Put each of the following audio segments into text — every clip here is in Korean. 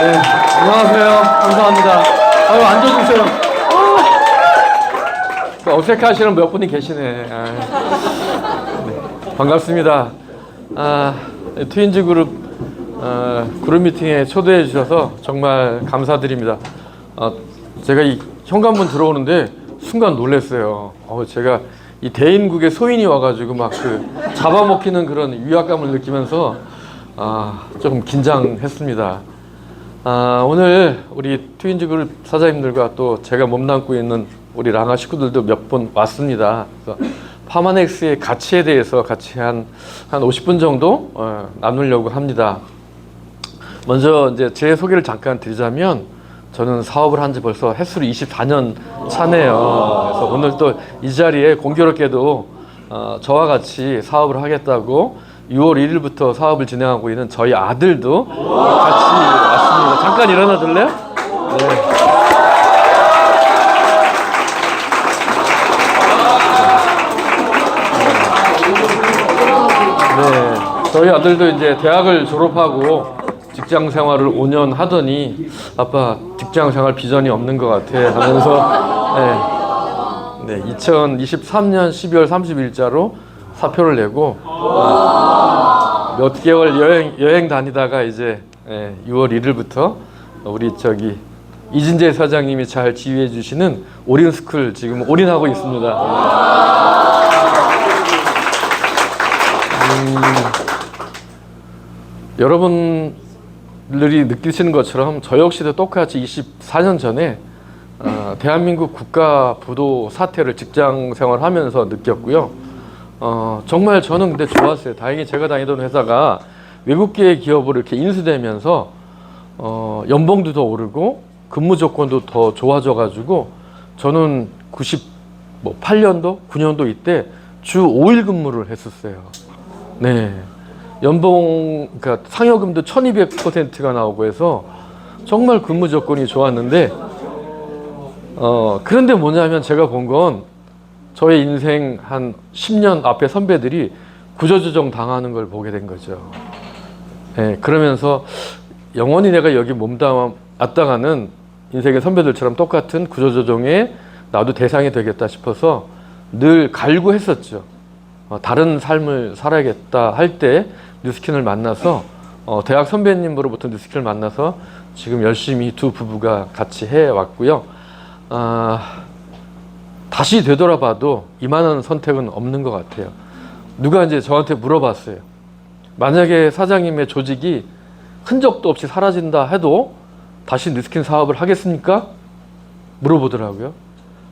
네, 안녕하세요. 감사합니다. 아유, 앉아주세요. 어색하시는 몇 분이 계시네. 네, 반갑습니다. 트윈즈 그룹 그룹 미팅에 초대해 주셔서 정말 감사드립니다. 제가 이 현관문 들어오는데 순간 놀랐어요. 제가 이 대인국의 소인이 와가지고 막 잡아먹히는 그런 위압감을 느끼면서 조금 긴장했습니다. 오늘 우리 트윈즈 그룹 사장님들과 또 제가 몸담고 있는 우리 랑아 식구들도 몇 분 왔습니다. 그래서 파마넥스의 가치에 대해서 같이 한 50분 정도 나누려고 합니다. 먼저 이제 제 소개를 잠깐 드리자면 저는 사업을 한 지 벌써 횟수로 24년 차네요. 그래서 오늘 또 이 자리에 공교롭게도 저와 같이 사업을 하겠다고 6월 1일부터 사업을 진행하고 있는 저희 아들도 같이 왔습니다. 잠깐 일어나 줄래요? 네. 저희 아들도 이제 대학을 졸업하고 직장 생활을 5년 하더니 아빠 직장 생활 비전이 없는 것 같아 하면서 2023년 12월 30일자로 사표를 내고 몇 개월 여행 다니다가 이제 6월 1일부터 우리 이진재 사장님이 잘 지휘해 주시는 올인스쿨 지금 올인하고 있습니다. 여러분들이 느끼시는 것처럼 저 역시도 똑같이 24년 전에 대한민국 국가 부도 사태를 직장 생활하면서 느꼈고요. 정말 저는 근데 좋았어요. 다행히 제가 다니던 회사가 외국계 기업으로 이렇게 인수되면서 연봉도 더 오르고 근무 조건도 더 좋아져가지고 저는 98년도, 9년도 이때 주 5일 근무를 했었어요. 네. 연봉, 그러니까 상여금도 1200%가 나오고 해서 정말 근무 조건이 좋았는데, 그런데 뭐냐면 제가 본 건 저의 인생 한 10년 앞에 선배들이 구조조정 당하는 걸 보게 된 거죠. 네, 그러면서 영원히 내가 여기 몸담았다가는 인생의 선배들처럼 똑같은 구조조정에 나도 대상이 되겠다 싶어서 늘 갈구했었죠. 다른 삶을 살아야겠다 할 때 뉴스킨을 만나서 대학 선배님으로부터 뉴스킨을 만나서 지금 열심히 두 부부가 같이 해왔고요. 다시 되돌아봐도 이만한 선택은 없는 것 같아요. 누가 이제 저한테 물어봤어요. 만약에 사장님의 조직이 흔적도 없이 사라진다 해도 다시 뉴스킨 사업을 하겠습니까? 물어보더라고요.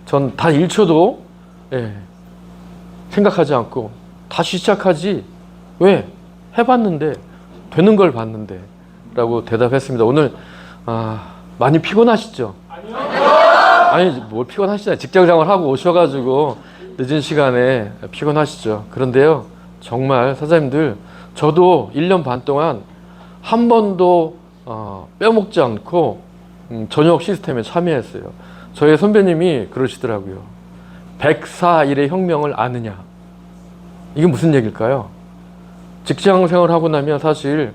전 단 1초도 생각하지 않고 다시 시작하지. 왜? 해봤는데 되는 걸 봤는데 라고 대답했습니다. 오늘 많이 피곤하시죠? 아니 뭘 피곤하시잖아요. 직장생활 하고 오셔가지고 늦은 시간에 피곤하시죠. 그런데요 정말 사장님들 저도 1년 반 동안 한 번도 빼먹지 않고 저녁 시스템에 참여했어요. 저희 선배님이 그러시더라고요. 104일의 혁명을 아느냐. 이게 무슨 얘기일까요? 직장 생활하고 나면 사실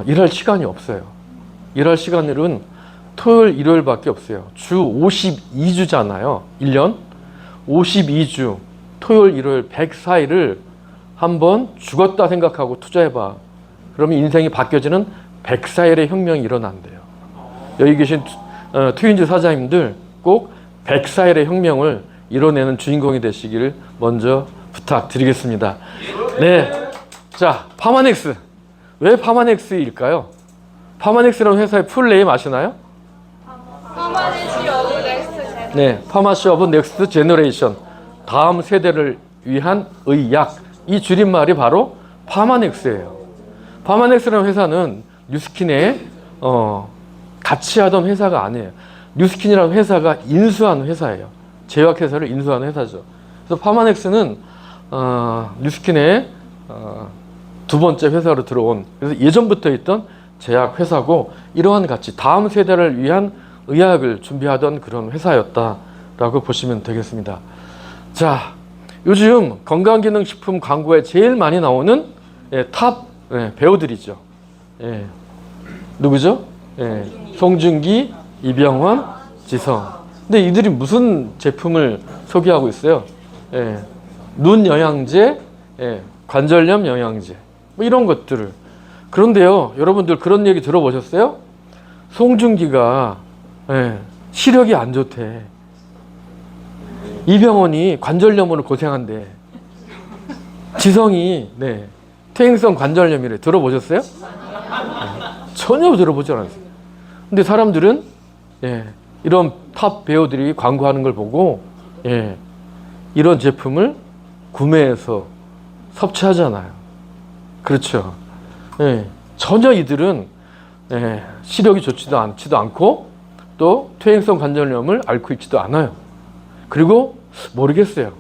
일할 시간이 없어요. 일할 시간은 토요일, 일요일밖에 없어요. 주 52주잖아요. 1년 52주 토요일, 일요일 104일을 한번 죽었다 생각하고 투자해봐. 그러면 인생이 바뀌어지는 104일의 혁명이 일어난대요. 여기 계신 트윈즈 사장님들 꼭 104일의 혁명을 이뤄내는 주인공이 되시기를 먼저 부탁드리겠습니다. 네, 자 파마넥스. 왜 파마넥스일까요? 파마넥스라는 회사의 풀네임 아시나요? 네, 파마시 오브 넥스트 제너레이션. 다음 세대를 위한 의약. 이 줄임말이 바로 파마넥스예요. 파마넥스라는 회사는 뉴스킨에 같이 하던 회사가 아니에요. 뉴스킨이라는 회사가 인수한 회사예요. 제약회사를 인수하는 회사죠. 그래서 파마넥스는 뉴스킨의 두 번째 회사로 들어온, 그래서 예전부터 있던 제약회사고 이러한 가치, 다음 세대를 위한 의학을 준비하던 그런 회사였다라고 보시면 되겠습니다. 자, 요즘 건강기능식품 광고에 제일 많이 나오는 탑 배우들이죠. 누구죠? 예, 송중기, 이병헌, 지성. 근데 이들이 무슨 제품을 소개하고 있어요? 예, 눈 영양제, 예, 관절염 영양제, 뭐 이런 것들을. 그런데요, 여러분들 그런 얘기 들어보셨어요? 송중기가 예, 시력이 안 좋대. 이병헌이 관절염으로 고생한대. 지성이 네, 퇴행성 관절염이래. 들어보셨어요? 전혀 들어보지 않았어요. 근데 사람들은 예, 이런 탑 배우들이 광고하는 걸 보고 예, 이런 제품을 구매해서 섭취하잖아요. 그렇죠. 예, 전혀 이들은 예, 시력이 좋지도 않지도 않고 또 퇴행성 관절염을 앓고 있지도 않아요. 그리고 모르겠어요.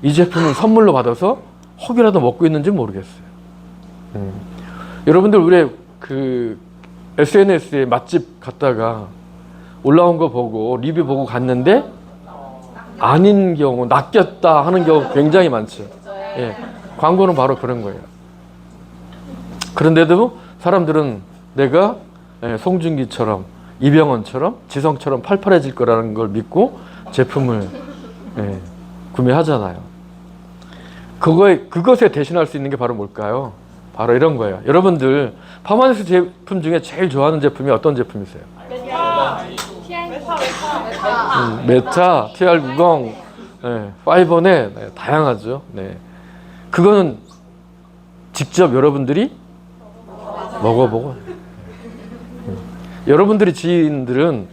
이 제품을 선물로 받아서 혹이라도 먹고 있는지 모르겠어요. 여러분들 우리 그 SNS에 맛집 갔다가 올라온 거 보고 리뷰 보고 갔는데 아닌 경우, 낚였다 하는 경우 굉장히 많죠. 예, 광고는 바로 그런 거예요. 그런데도 사람들은 내가 예, 송중기처럼 이병헌처럼 지성처럼 팔팔해질 거라는 걸 믿고 제품을 예, 구매하잖아요. 그것에 대신할 수 있는 게 바로 뭘까요? 바로 이런 거예요. 여러분들 파마닉스 제품 중에 제일 좋아하는 제품이 어떤 제품이세요? 메타, TR90, 네, 파이버넷 네, 다양하죠. 네. 그거는 직접 여러분들이 먹어보고 여러분들이 지인들은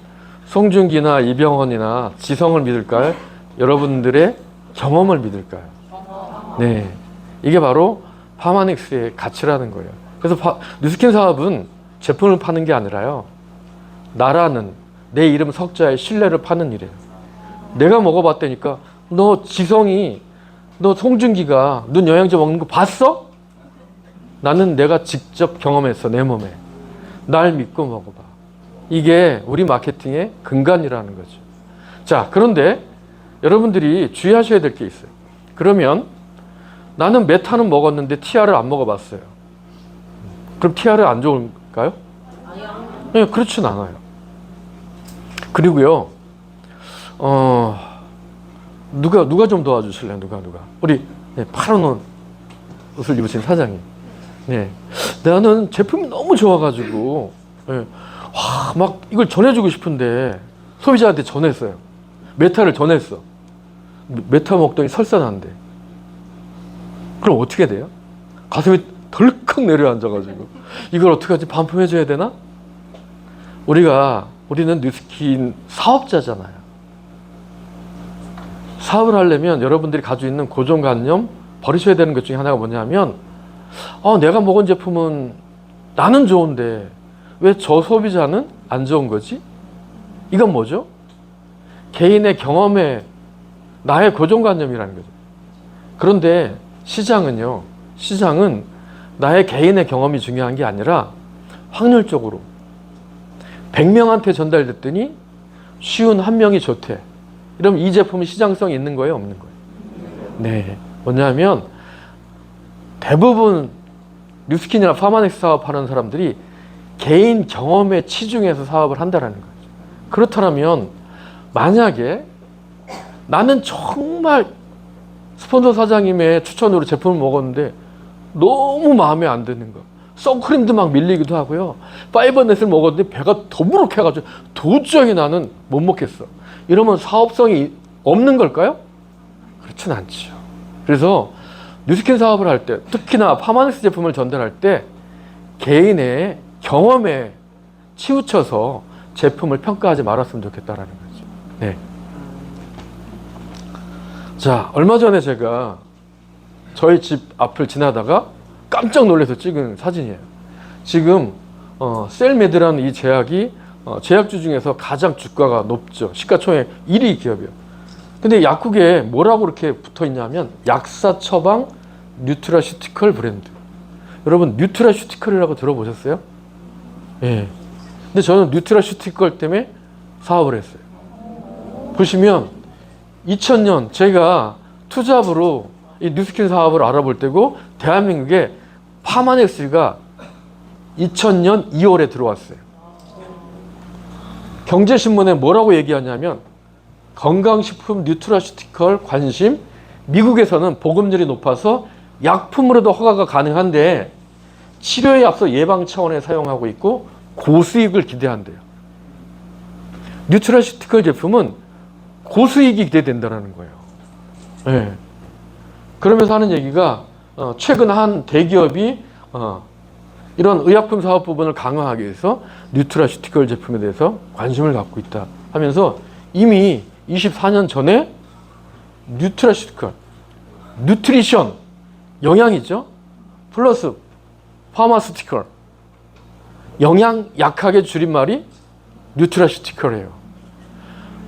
송중기나 이병헌이나 지성을 믿을까요? 여러분들의 경험을 믿을까요? 네, 이게 바로 파마닉스의 가치라는 거예요. 그래서 뉴스킨 사업은 제품을 파는 게 아니라요, 나라는 내 이름 석자에 신뢰를 파는 일이에요. 내가 먹어봤다니까 너 지성이 너 송중기가 눈 영양제 먹는 거 봤어? 나는 내가 직접 경험했어. 내 몸에. 날 믿고 먹어봐. 이게 우리 마케팅의 근간이라는 거죠. 자, 그런데 여러분들이 주의하셔야 될 게 있어요. 그러면 나는 메타는 먹었는데 TR을 안 먹어봤어요. 그럼 TR은 안 좋을까요? 네, 그렇진 않아요. 그리고요, 누가 좀 도와주실래요? 누가? 우리 네, 파란 옷을 입으신 사장님. 네, 나는 제품이 너무 좋아가지고, 네, 와, 막 이걸 전해주고 싶은데 소비자한테 전했어요. 메타를 전했어. 메타 먹더니 설사 난대. 그럼 어떻게 돼요? 가슴이 덜컥 내려앉아가지고 이걸 어떻게 하지? 반품해줘야 되나? 우리는 뉴스킨 사업자잖아요. 사업을 하려면 여러분들이 가지고 있는 고정관념 버리셔야 되는 것 중에 하나가 뭐냐면, 내가 먹은 제품은 나는 좋은데 왜 저 소비자는 안 좋은 거지? 이건 뭐죠? 개인의 경험에 나의 고정관념이라는 거죠. 그런데 시장은 나의 개인의 경험이 중요한 게 아니라 확률적으로 100명한테 전달됐더니 쉬운 한 명이 좋대. 이러면 이 제품이 시장성이 있는 거예요, 없는 거예요? 네. 뭐냐면 대부분 뉴스킨이나 파마닉스 사업하는 사람들이 개인 경험에 치중해서 사업을 한다는 거죠. 그렇다면 만약에 나는 정말 스폰서 사장님의 추천으로 제품을 먹었는데 너무 마음에 안 드는 거, 선크림도 막 밀리기도 하고요, 파이버넷을 먹었는데 배가 더부룩해가지고 도저히 나는 못 먹겠어. 이러면 사업성이 없는 걸까요? 그렇진 않죠. 그래서 뉴스킨 사업을 할 때, 특히나 파마닉스 제품을 전달할 때 개인의 경험에 치우쳐서 제품을 평가하지 말았으면 좋겠다라는 거죠. 네. 자, 얼마 전에 제가 저희 집 앞을 지나다가 깜짝 놀라서 찍은 사진이에요. 지금 셀메드라는 이 제약이 제약주 중에서 가장 주가가 높죠. 시가총액 1위 기업이에요. 근데 약국에 뭐라고 이렇게 붙어 있냐면 약사 처방 뉴트라슈티컬 브랜드. 여러분, 뉴트라슈티컬이라고 들어보셨어요? 예. 근데 저는 뉴트라슈티컬 때문에 사업을 했어요. 보시면 2000년 제가 투잡으로 이 뉴스킨 사업을 알아볼 때고, 대한민국에 파마넥스가 2000년 2월에 들어왔어요. 경제신문에 뭐라고 얘기하냐면 건강식품 뉴트라슈티컬 관심, 미국에서는 보급률이 높아서 약품으로도 허가가 가능한데 치료에 앞서 예방 차원에 사용하고 있고 고수익을 기대한대요. 뉴트라슈티컬 제품은 고수익이 기대된다는 거예요. 네. 그러면서 하는 얘기가 최근 한 대기업이 이런 의약품 사업 부분을 강화하기 위해서 뉴트라슈티컬 제품에 대해서 관심을 갖고 있다 하면서 이미 24년 전에 뉴트라슈티컬, 뉴트리션, 영양이죠. 플러스 파마스티컬, 영양 약학의 줄임말이 뉴트라슈티컬이에요.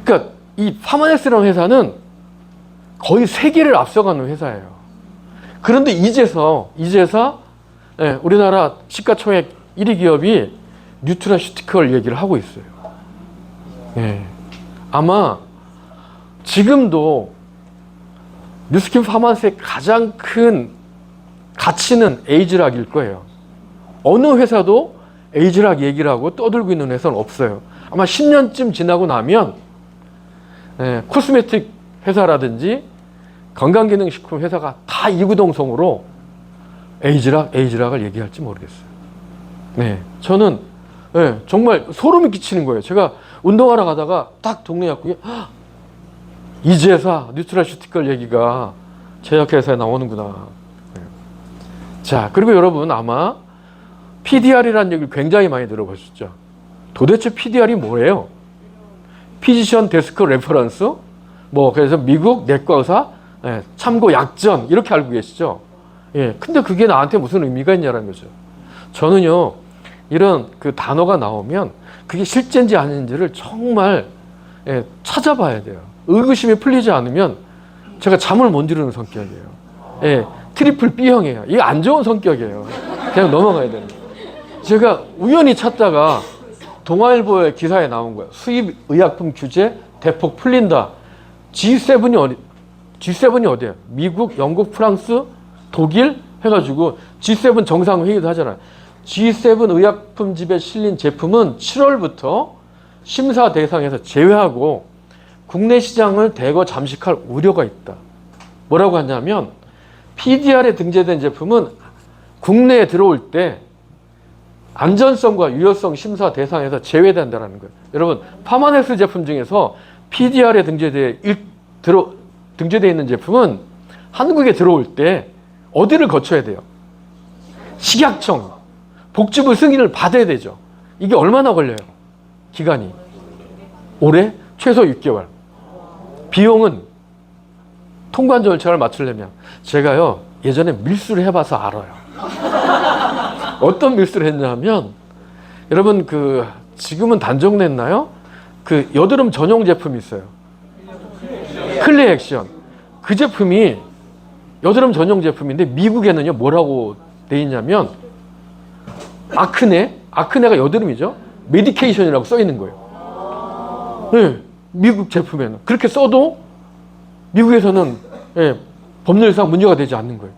그러니까 이 파마넥스라는 회사는 거의 세계를 앞서가는 회사예요. 그런데 이제서 우리나라 시가총액 1위 기업이 뉴트라슈티컬 얘기를 하고 있어요. 예. 아마 지금도 뉴스킨 파마스의 가장 큰 가치는 에이즈락일 거예요. 어느 회사도 에이즈락 얘기를 하고 떠들고 있는 회사는 없어요. 아마 10년쯤 지나고 나면 코스메틱 회사라든지 건강기능식품 회사가 다 이구동성으로 에이즈락을 얘기할지 모르겠어요. 네, 저는 정말 소름이 끼치는 거예요. 제가 운동하러 가다가 딱 동네 약국에 이제사 뉴트라슈티컬 얘기가 제약회사에 나오는구나. 네. 자, 그리고 여러분 아마 PDR이라는 얘기를 굉장히 많이 들어보셨죠. 도대체 PDR이 뭐예요? 피지션 데스크 레퍼런스, 그래서 미국 내과 의사 참고 약전 이렇게 알고 계시죠? 예, 근데 그게 나한테 무슨 의미가 있냐는 거죠. 저는요, 이런 그 단어가 나오면 그게 실제인지 아닌지를 정말 찾아봐야 돼요. 의구심이 풀리지 않으면 제가 잠을 못 이루는 성격이에요. 예, 트리플 B형이에요. 이게 안 좋은 성격이에요. 그냥 넘어가야 되는 거예요. 제가 우연히 찾다가 동아일보의 기사에 나온 거예요. 수입 의약품 규제 대폭 풀린다. G7이 어디예요? 미국, 영국, 프랑스, 독일 해가지고 G7 정상회의도 하잖아요. G7 의약품집에 실린 제품은 7월부터 심사 대상에서 제외하고 국내 시장을 대거 잠식할 우려가 있다. 뭐라고 하냐면 PDR에 등재된 제품은 국내에 들어올 때 안전성과 유효성 심사 대상에서 제외된다는 거예요. 여러분, 파마넥스 제품 중에서 PDR에 등재되어 있는 제품은 한국에 들어올 때 어디를 거쳐야 돼요? 식약청, 복지부 승인을 받아야 되죠. 이게 얼마나 걸려요? 기간이? 올해? 최소 6개월. 비용은 통관 절차를 맞추려면 제가요 예전에 밀수를 해봐서 알아요. 어떤 밀수를 했냐면 여러분 지금은 단종됐나요? 여드름 전용 제품이 있어요. 클레 액션. 그 제품이 여드름 전용 제품인데 미국에는요 뭐라고 돼 있냐면 아크네가 여드름이죠. 메디케이션이라고 써 있는 거예요. 네, 미국 제품에는 그렇게 써도 미국에서는 법률상 문제가 되지 않는 거예요.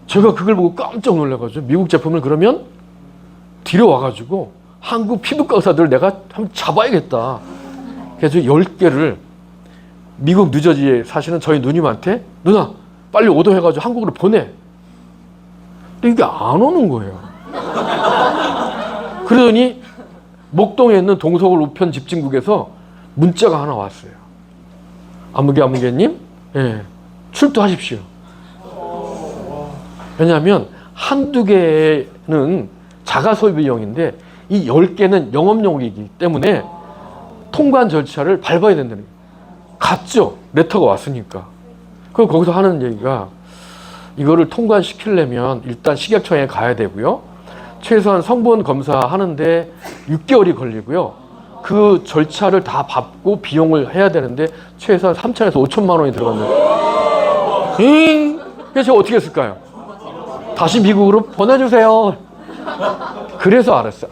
제가 그걸 보고 깜짝 놀라가지고 미국 제품을 그러면 들여와가지고 한국 피부과 의사들을 내가 한번 잡아야겠다. 그래서 10개를 미국 뉴저지에 사시는 저희 누님한테 누나 빨리 오더해가지고 한국으로 보내. 근데 이게 안 오는 거예요. 그러더니 목동에 있는 동서울 우편 집진국에서 문자가 하나 왔어요. 아무개님, 출두하십시오. 왜냐하면 한두 개는 자가 소비용인데 이 10개는 영업용이기 때문에 통관 절차를 밟아야 된다는 거예요. 갔죠. 레터가 왔으니까. 그리고 거기서 하는 얘기가 이거를 통관시키려면 일단 식약청에 가야 되고요. 최소한 성분 검사하는데 6개월이 걸리고요. 그 절차를 다 밟고 비용을 해야 되는데 최소한 3천에서 5천만 원이 들어갔는데 그래서 제가 어떻게 했을까요? 다시 미국으로 보내주세요. 그래서 알았어요.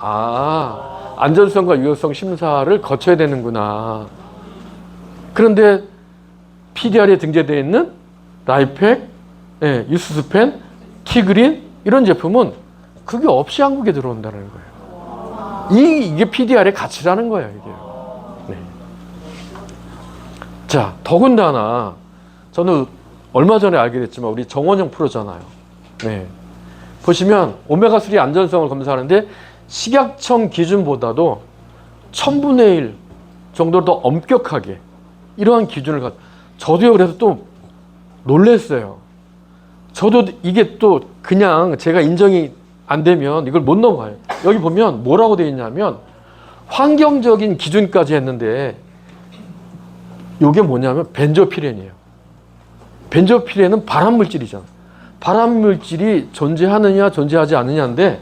안전성과 유효성 심사를 거쳐야 되는구나. 그런데 PDR에 등재되어 있는 라이팩, 유스스펜, 티그린 이런 제품은 그게 없이 한국에 들어온다는 거예요. 이게 PDR의 가치라는 거예요. 이게. 자, 더군다나 저는 얼마 전에 알게 됐지만 우리 정원영 프로잖아요. 네. 보시면 오메가3 안전성을 검사하는데 식약청 기준보다도 1000분의 1 정도로 더 엄격하게 이러한 기준을 저도요, 그래서 또 놀랬어요. 저도 이게 또 그냥 제가 인정이 안 되면 이걸 못 넘어가요. 여기 보면 뭐라고 되어 있냐면 환경적인 기준까지 했는데 이게 뭐냐면 벤조피렌이에요. 벤조피렌은 발암물질이잖아. 발암물질이 존재하느냐 존재하지 않느냐인데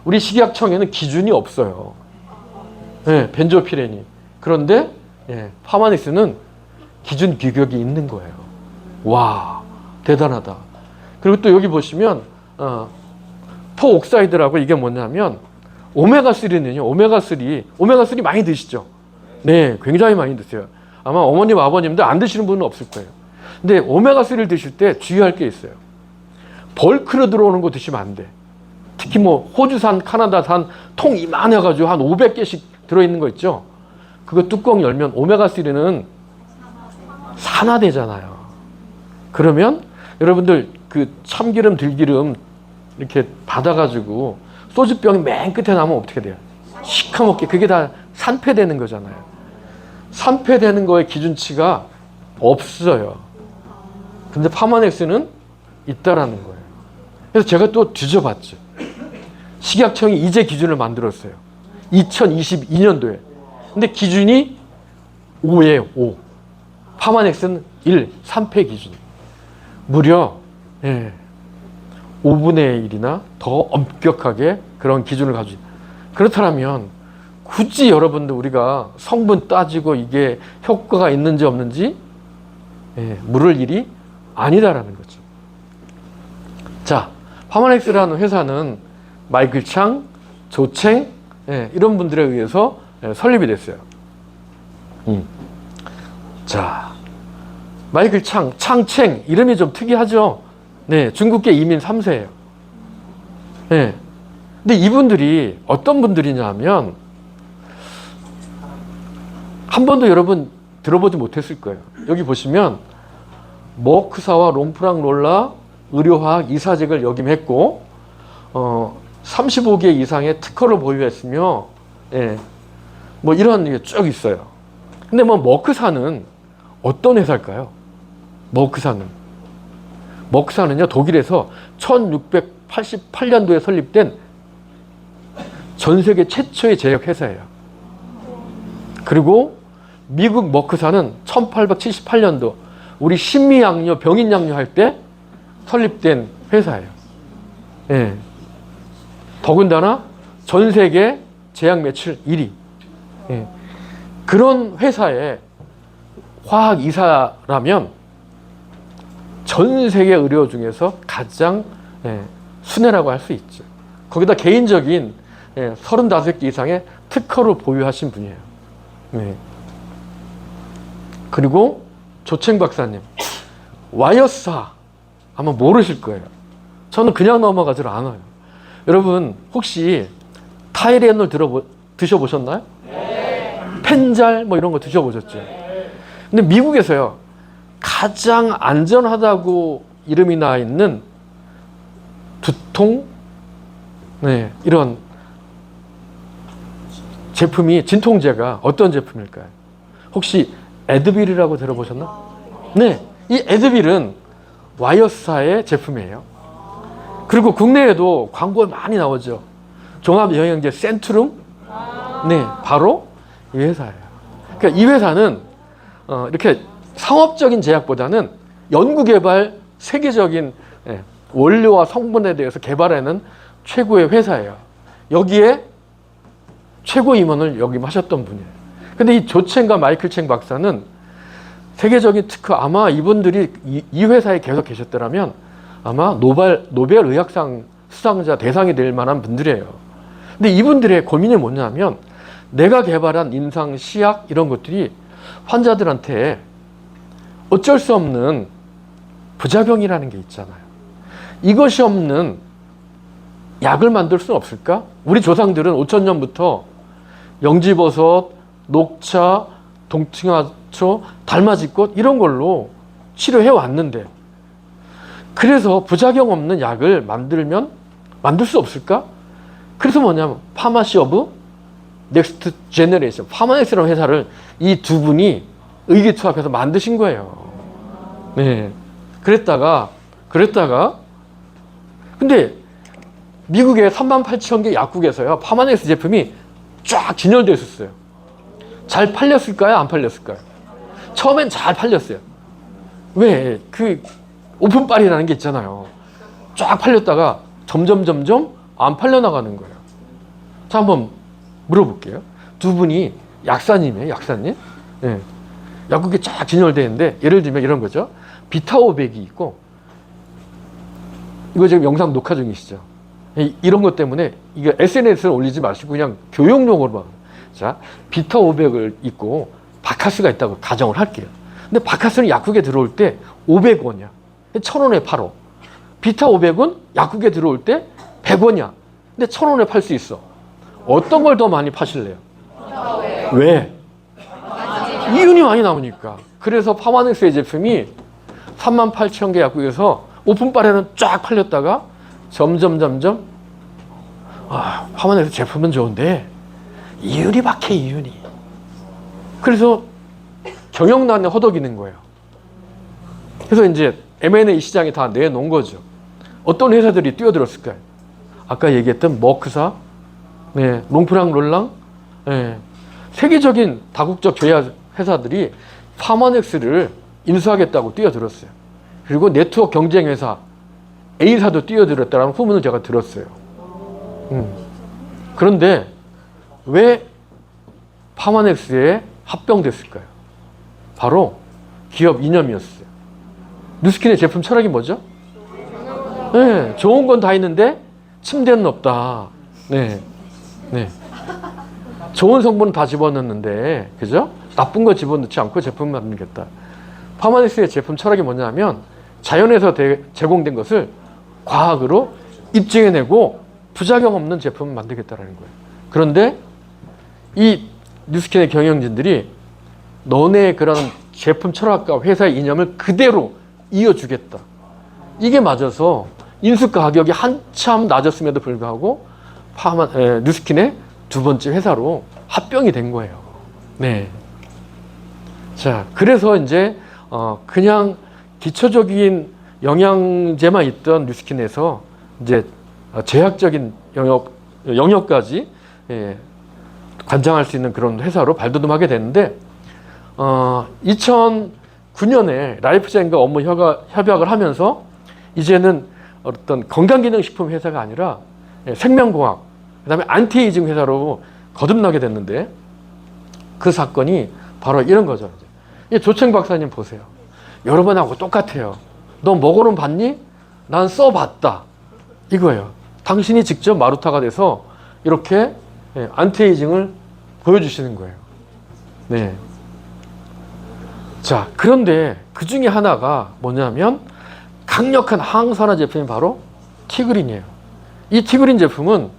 우리 식약청에는 기준이 없어요. 네, 벤조피렌이. 그런데 파마닉스는 기준 규격이 있는 거예요. 와, 대단하다. 그리고 또 여기 보시면 포옥사이드라고 이게 뭐냐면 오메가3는요. 오메가3 많이 드시죠? 네, 굉장히 많이 드세요. 아마 어머님, 아버님들 안 드시는 분은 없을 거예요. 근데 오메가3를 드실 때 주의할 게 있어요. 벌크로 들어오는 거 드시면 안 돼. 특히 뭐 호주산, 카나다산 통 이만해가지고 한 500개씩 들어있는 거 있죠? 그거 뚜껑 열면 오메가3는 산화되잖아요. 그러면 여러분들 그 참기름, 들기름 이렇게 받아가지고 소주병이 맨 끝에 남으면 어떻게 돼요? 시커멓게. 그게 다 산패되는 거잖아요. 산패되는 거의 기준치가 없어요. 근데 파마넥스는 있다라는 거예요. 그래서 제가 또 뒤져봤죠. 식약청이 이제 기준을 만들었어요. 2022년도에. 근데 기준이 5예요. 5. 파마넥스는 1, 3패 기준. 무려 5분의 1이나 더 엄격하게 그런 기준을 가지고. 그렇다면 굳이 여러분들 우리가 성분 따지고 이게 효과가 있는지 없는지 물을 일이 아니다라는 거죠. 자, 파마넥스라는 회사는 마이클 창, 조챙 이런 분들에 의해서 설립이 됐어요. 자, 마이클 창, 창챙 이름이 좀 특이하죠. 네, 중국계 이민 3세예요. 네, 근데 이분들이 어떤 분들이냐면 한 번도 여러분 들어보지 못했을 거예요. 여기 보시면 머크사와 롱프랑롤라 의료화학 이사직을 역임했고 35개 이상의 특허를 보유했으며 뭐 이런 게 쭉 있어요. 근데 뭐 머크사는 어떤 회사일까요? 머크사는요 독일에서 1688년도에 설립된 전 세계 최초의 제약 회사예요. 그리고 미국 머크사는 1878년도 우리 신미양요, 병인양요 할 때 설립된 회사예요. 더군다나 전 세계 제약 매출 1위. 그런 회사의 화학 이사라면 전 세계 의료 중에서 가장 순회라고 할 수 있죠. 거기다 개인적인 35개 이상의 특허를 보유하신 분이에요. 그리고 조챙 박사님, 와이어사 아마 모르실 거예요. 저는 그냥 넘어가질 않아요. 여러분 혹시 타이레놀 드셔보셨나요? 네. 펜잘 뭐 이런 거 드셔보셨죠? 네. 근데 미국에서요 가장 안전하다고 이름이 나 있는 두통 이런 제품이 진통제가 어떤 제품일까요? 혹시 에드빌이라고 들어보셨나? 네, 이 에드빌은 와이어사의 제품이에요. 그리고 국내에도 광고 많이 나오죠. 종합영양제 센트룸? 네, 바로 이 회사예요. 그러니까 이 회사는 이렇게 상업적인 제약보다는 연구개발 세계적인 원료와 성분에 대해서 개발하는 최고의 회사예요. 여기에 최고 임원을 역임하셨던 분이에요. 근데 이 조챙과 마이클 챙 박사는 세계적인 특허, 아마 이분들이 이 회사에 계속 계셨더라면 아마 노벨 의학상 수상자 대상이 될 만한 분들이에요. 근데 이분들의 고민이 뭐냐면 내가 개발한 임상 시약 이런 것들이 환자들한테 어쩔 수 없는 부작용이라는 게 있잖아요. 이것이 없는 약을 만들 수는 없을까? 우리 조상들은 5000년부터 영지버섯, 녹차, 동충하초, 달맞이꽃 이런 걸로 치료해 왔는데, 그래서 부작용 없는 약을 만들 수 없을까? 그래서 뭐냐면 파마시 오브 넥스트 제너레이션, 파마넥스라는 회사를 이 두 분이 의기투합해서 만드신 거예요. 네. 그랬다가 근데 미국의 38,000개 약국에서요, 파마넥스 제품이 쫙 진열되어 있었어요. 잘 팔렸을까요? 안 팔렸을까요? 처음엔 잘 팔렸어요. 왜? 그 오픈빨이라는 게 있잖아요. 쫙 팔렸다가 점점 안 팔려나가는 거예요. 자, 한번 물어볼게요. 두 분이 약사님이에요, 약사님. 네. 약국에 쫙 진열되어 있는데, 예를 들면 이런 거죠. 비타500이 있고, 이거 지금 영상 녹화 중이시죠? 이런 것 때문에 이게 SNS에 올리지 마시고 그냥 교육용으로만. 자, 비타500을 있고 바카스가 있다고 가정을 할게요. 근데 바카스는 약국에 들어올 때 500원이야. 1,000원에 팔어. 비타500은 약국에 들어올 때 100원이야. 근데 1,000원에 팔 수 있어. 어떤 걸 더 많이 파실래요? 왜? 이윤이 많이 나오니까. 그래서 파마넥스의 제품이 38,000개 약국에서 오픈빨에는 쫙 팔렸다가 점점 파마넥스 제품은 좋은데 이윤이 박해, 이윤이. 그래서 경영난에 허덕이는 거예요. 그래서 이제 M&A 시장에 다 내놓은 거죠. 어떤 회사들이 뛰어들었을까요? 아까 얘기했던 머크사, 네, 롱프랑 롤랑, 네, 세계적인 다국적 제약 회사들이 파마넥스를 인수하겠다고 뛰어들었어요. 그리고 네트워크 경쟁 회사 A사도 뛰어들었다는 후문을 제가 들었어요. 그런데 왜 파마넥스에 합병됐을까요? 바로 기업 이념이었어요. 누스킨의 제품 철학이 뭐죠? 네, 좋은 건 다 있는데 침대는 없다. 네, 네. 좋은 성분은 다 집어넣는데, 그죠? 나쁜 거 집어넣지 않고 제품 만들겠다. 파마넥스의 제품 철학이 뭐냐면 자연에서 제공된 것을 과학으로 입증해내고 부작용 없는 제품을 만들겠다라는 거예요. 그런데 이 뉴스킨의 경영진들이 너네의 그런 제품 철학과 회사의 이념을 그대로 이어주겠다. 이게 맞아서 인수 가격이 한참 낮았음에도 불구하고 뉴스킨의 두 번째 회사로 합병이 된 거예요. 네. 자, 그래서 이제 그냥 기초적인 영양제만 있던 뉴스킨에서 이제 제약적인 영역까지 관장할 수 있는 그런 회사로 발돋움하게 됐는데, 2009년에 라이프젠과 업무 협약을 하면서 이제는 어떤 건강기능식품 회사가 아니라 생명공학, 그 다음에 안티에이징 회사로 거듭나게 됐는데, 그 사건이 바로 이런 거죠. 조청 박사님 보세요. 여러분하고 똑같아요. 너 먹어는 봤니? 난 써봤다. 이거예요. 당신이 직접 마루타가 돼서 이렇게 안티에이징을 보여주시는 거예요. 네. 자, 그런데 그 중에 하나가 뭐냐면 강력한 항산화 제품이 바로 티그린이에요. 이 티그린 제품은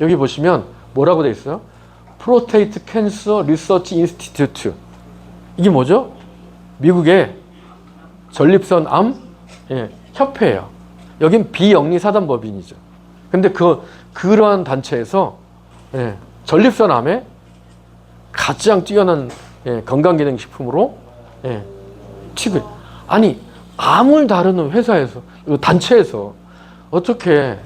여기 보시면 뭐라고 돼 있어요? 프로스테이트 캔서 리서치 인스티튜트. 이게 뭐죠? 미국의 전립선 암 협회예요. 여긴 비영리 사단법인이죠. 근데 그러한 단체에서 전립선 암에 가장 뛰어난 건강기능식품으로 티그린. 아니, 암을 다루는 회사에서, 단체에서 어떻게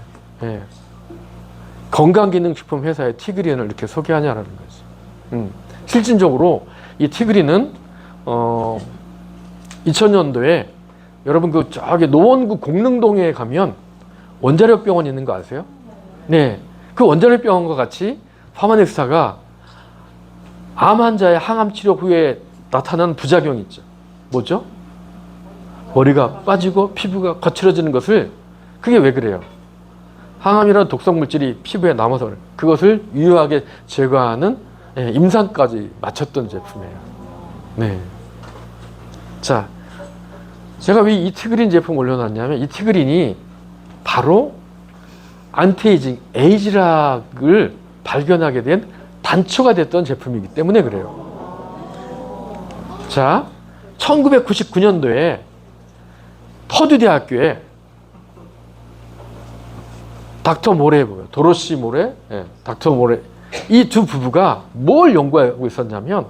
건강기능식품 회사의 티그린을 이렇게 소개하냐라는 거죠. 실질적으로 이 티그린은 2000년도에 여러분 저기 노원구 공릉동에 가면 원자력 병원 있는 거 아세요? 네, 그 원자력 병원과 같이 파마넥스사가 암 환자의 항암 치료 후에 나타나는 부작용이 있죠. 뭐죠? 머리가 빠지고 피부가 거칠어지는 것을, 그게 왜 그래요? 항암이라는 독성 물질이 피부에 남아서 그래요. 그것을 유효하게 제거하는 임상까지 마쳤던 제품이에요. 네. 자, 제가 왜 이 티그린 제품 올려놨냐면, 이 티그린이 바로 안티에이징, 에이지락을 발견하게 된 단초가 됐던 제품이기 때문에 그래요. 자, 1999년도에 퍼듀 대학교에 닥터 모레, 도로시 모레, 닥터 모레, 이 두 부부가 뭘 연구하고 있었냐면,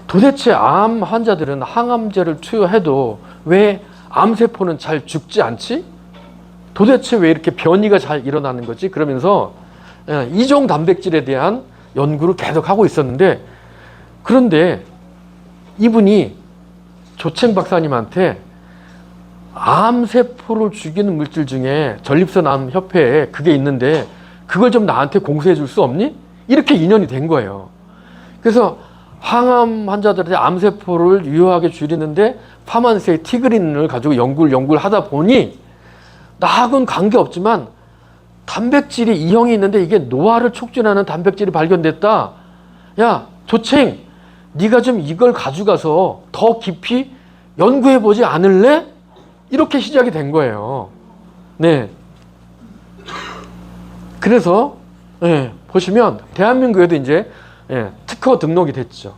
도대체 암 환자들은 항암제를 투여해도 왜 암세포는 잘 죽지 않지? 도대체 왜 이렇게 변이가 잘 일어나는 거지? 그러면서 이종 단백질에 대한 연구를 계속 하고 있었는데, 그런데 이분이 조첸 박사님한테 암세포를 죽이는 물질 중에 전립선 암 협회에 그게 있는데 그걸 좀 나한테 공수해 줄 수 없니? 이렇게 인연이 된 거예요. 그래서 항암 환자들의 암세포를 유효하게 줄이는데 파만세의 티그린을 가지고 연구를 하다 보니 나하고는 관계없지만 단백질이 E형이 있는데 이게 노화를 촉진하는 단백질이 발견됐다. 야, 조챙, 네가 좀 이걸 가져가서 더 깊이 연구해보지 않을래? 이렇게 시작이 된 거예요. 네. 그래서 보시면 대한민국에도 이제 특허 등록이 됐죠.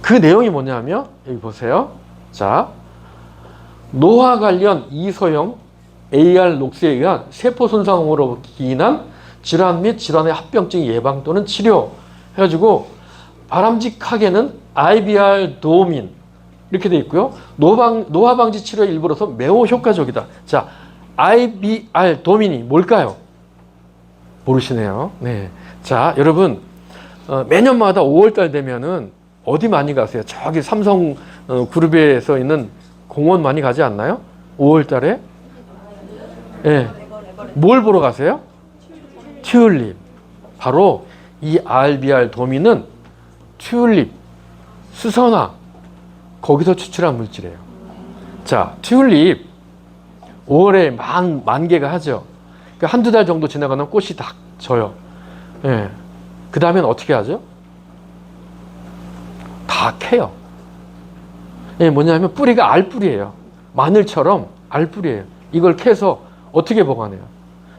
그 내용이 뭐냐면 여기 보세요. 자, 노화 관련 이소형 AR 녹스에 의한 세포 손상으로 기인한 질환 및 질환의 합병증 예방 또는 치료 해가지고 바람직하게는 IBR 도민 이렇게 돼 있고요. 노화 방지 치료의 일부로서 매우 효과적이다. 자, IBR 도민이 뭘까요? 모르시네요. 네. 자, 여러분 매년마다 5월달 되면은 어디 많이 가세요? 저기 삼성 그룹에서 있는 공원 많이 가지 않나요? 5월달에? 네. 뭘 보러 가세요? 튤립. 바로 이 RBR 도민은 튤립, 수선화 거기서 추출한 물질이에요. 자, 튤립 5월에 만 개가 하죠. 그러니까 한두 달 정도 지나가면 꽃이 다 져요. 예. 그 다음엔 어떻게 하죠? 다 캐요. 예, 뭐냐면 뿌리가 알뿌리예요. 마늘처럼 알뿌리예요. 이걸 캐서 어떻게 보관해요?